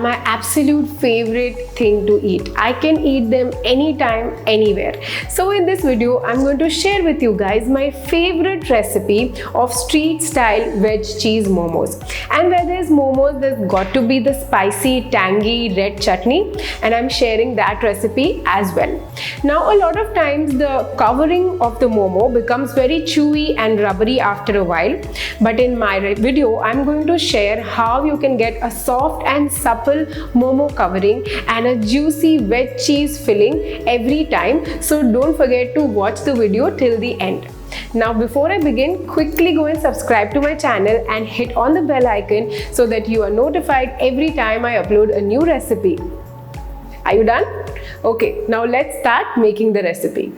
my absolute favorite thing to eat. I can eat them anytime, anywhere. So in this video, I'm going to share with you guys my favorite recipe of street style veg cheese momos. And where there's momos, there's got to be the spicy, tangy red chutney, and I'm sharing that recipe as well. Now, a lot of times the covering of the momo becomes very chewy and rubbery after a while, but in my video, I'm going to share how you can get a soft and supple momo covering and a juicy veg cheese filling every time. So don't forget to watch the video till the end. Now before I begin, quickly go and subscribe to my channel and hit on the bell icon so that you are notified every time I upload a new recipe. Are you done? Okay, now let's start making the recipe.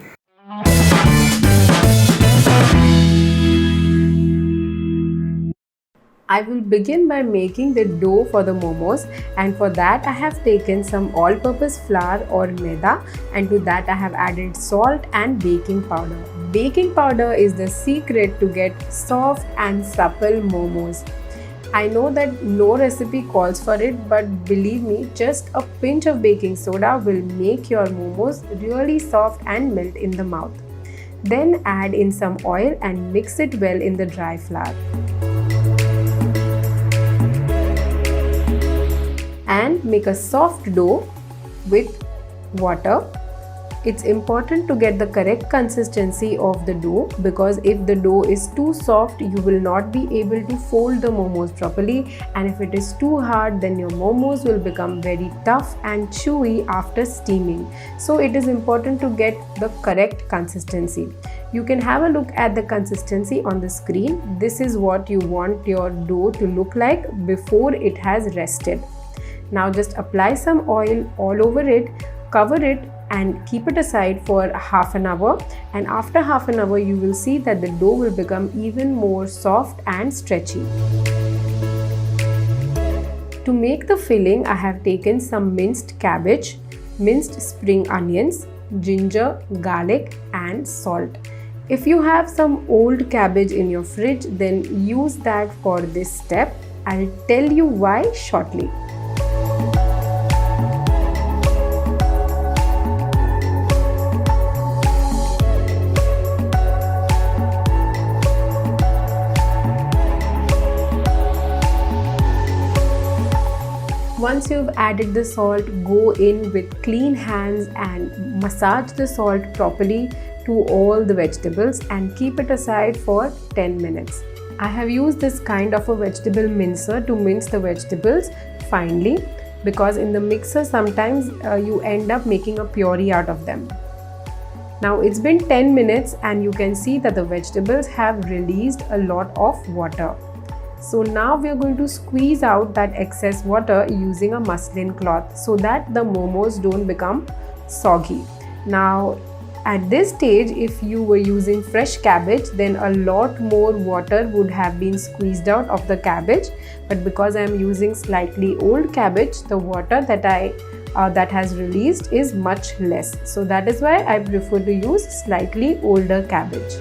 I will begin by making the dough for the momos, and for that I have taken some all-purpose flour or maida, and to that I have added salt and baking powder. Baking powder is the secret to get soft and supple momos. I know that no recipe calls for it, but believe me, just a pinch of baking soda will make your momos really soft and melt in the mouth. Then add in some oil and mix it well in the dry flour. And make a soft dough with water. It's important to get the correct consistency of the dough, because if the dough is too soft, you will not be able to fold the momos properly, and if it is too hard, then your momos will become very tough and chewy after steaming. So it is important to get the correct consistency. You can have a look at the consistency on the screen. This is what you want your dough to look like before it has rested. Now just apply some oil all over it, cover it and keep it aside for half an hour, and after half an hour you will see that the dough will become even more soft and stretchy. To make the filling, I have taken some minced cabbage, minced spring onions, ginger, garlic and salt. If you have some old cabbage in your fridge, then use that for this step. I'll tell you why shortly. Once you've added the salt, go in with clean hands and massage the salt properly to all the vegetables and keep it aside for 10 minutes. I have used this kind of a vegetable mincer to mince the vegetables finely, because in the mixer sometimes you end up making a puree out of them. Now it's been 10 minutes and you can see that the vegetables have released a lot of water. So now we are going to squeeze out that excess water using a muslin cloth so that the momos don't become soggy. Now at this stage, if you were using fresh cabbage, then a lot more water would have been squeezed out of the cabbage, but because I am using slightly old cabbage, the water that has released is much less. So that is why I prefer to use slightly older cabbage.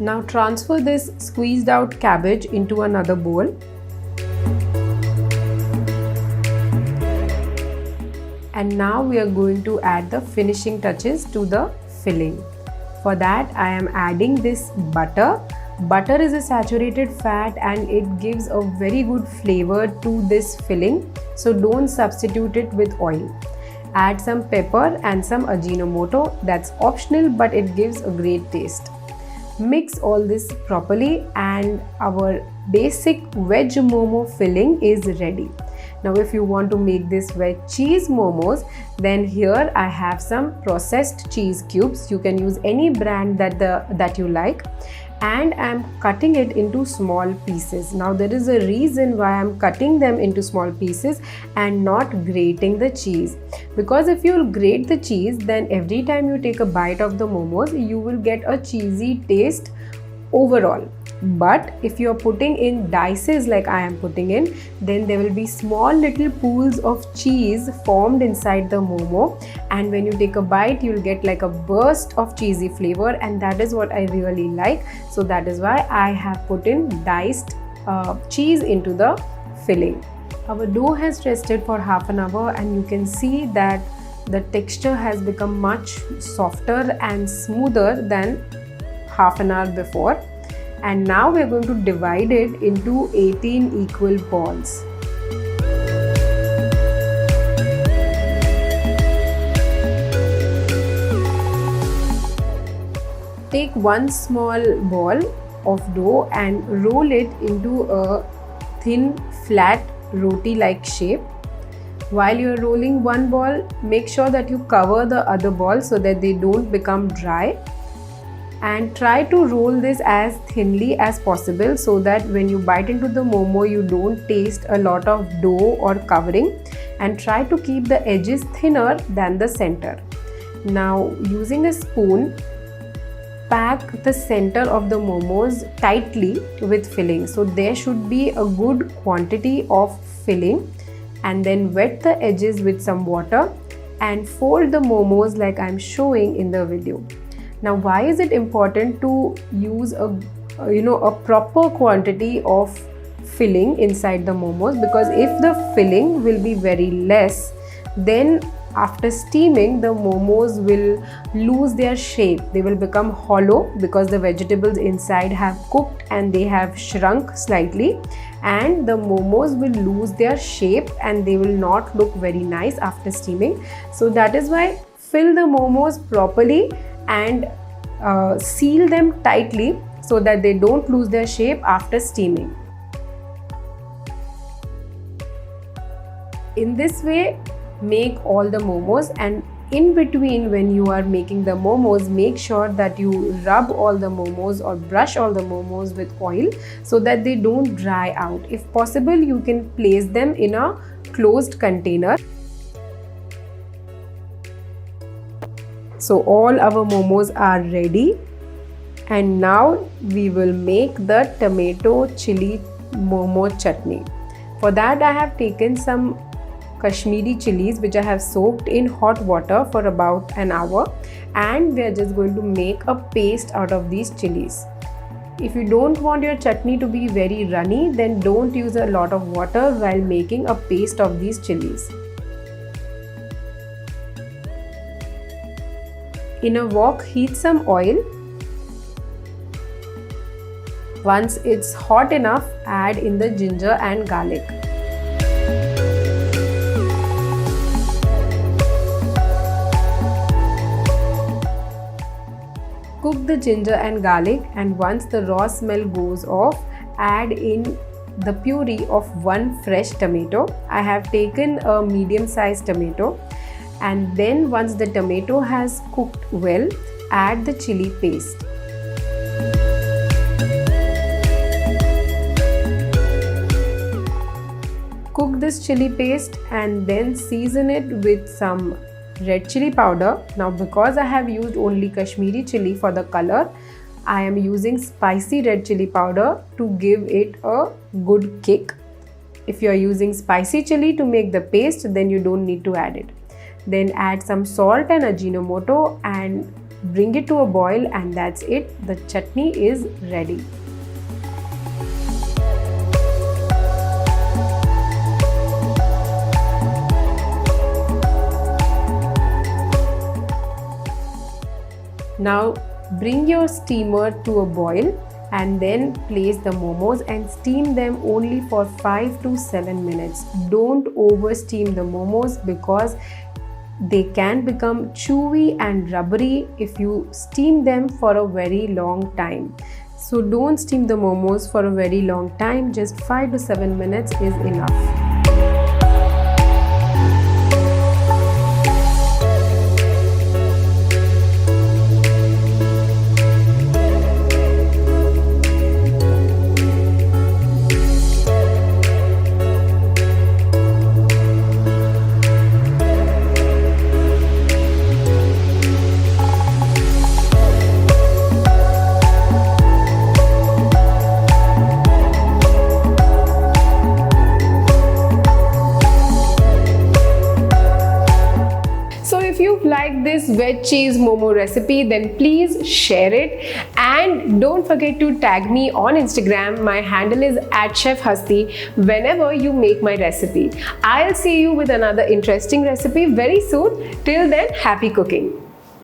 Now transfer this squeezed out cabbage into another bowl. And now we are going to add the finishing touches to the filling. For that I am adding this butter. Butter is a saturated fat and it gives a very good flavor to this filling. So don't substitute it with oil. Add some pepper and some Ajinomoto. That's optional, but it gives a great taste. Mix all this properly and our basic veg momo filling is ready. Now if you want to make this veg cheese momos, then here I have some processed cheese cubes. You can use any brand that you like, and I'm cutting it into small pieces. Now there is a reason why I'm cutting them into small pieces and not grating the cheese, because if you grate the cheese, then every time you take a bite of the momos, you will get a cheesy taste overall. But if you are putting in dices like I am putting in, then there will be small little pools of cheese formed inside the momo, and when you take a bite you'll get like a burst of cheesy flavor, and that is what I really like. So that is why I have put in diced cheese into the filling. Our dough has rested for half an hour, and you can see that the texture has become much softer and smoother than half an hour before. And now we are going to divide it into 18 equal balls. Take one small ball of dough and roll it into a thin, flat, roti-like shape. While you are rolling one ball, make sure that you cover the other ball so that they don't become dry. And try to roll this as thinly as possible so that when you bite into the momo you don't taste a lot of dough or covering, and try to keep the edges thinner than the center. Now using a spoon, pack the center of the momos tightly with filling. So there should be a good quantity of filling, and then wet the edges with some water and fold the momos like I'm showing in the video. Now why is it important to use a proper quantity of filling inside the momos? Because if the filling will be very less, then after steaming the momos will lose their shape. They will become hollow because the vegetables inside have cooked and they have shrunk slightly, and the momos will lose their shape and they will not look very nice after steaming. So that is why fill the momos properly and seal them tightly so that they don't lose their shape after steaming. In this way, make all the momos, and in between when you are making the momos, make sure that you rub all the momos or brush all the momos with oil so that they don't dry out. If possible, you can place them in a closed container. So all our momos are ready, and now we will make the tomato chili momo chutney. For that I have taken some Kashmiri chilies which I have soaked in hot water for about an hour, and we are just going to make a paste out of these chilies. If you don't want your chutney to be very runny, then don't use a lot of water while making a paste of these chilies. In a wok, heat some oil. Once it's hot enough, add in the ginger and garlic. Cook the ginger and garlic, and once the raw smell goes off, add in the puree of one fresh tomato. I have taken a medium-sized tomato. And then once the tomato has cooked well, add the chili paste. Cook this chili paste and then season it with some red chili powder. Now because I have used only Kashmiri chili for the color, I am using spicy red chili powder to give it a good kick. If you are using spicy chili to make the paste, then you don't need to add it. Then add some salt and Ajinomoto and bring it to a boil, and that's it. The chutney is ready. Now bring your steamer to a boil and then place the momos and steam them only for 5 to 7 minutes. Don't over steam the momos because they can become chewy and rubbery if you steam them for a very long time. So don't steam the momos for a very long time, just 5 to 7 minutes is enough. like this veg cheese momo recipe, then please share it, and don't forget to tag me on Instagram. My handle is @chefhasti whenever you make my recipe. I'll see you with another interesting recipe very soon. Till then, happy cooking.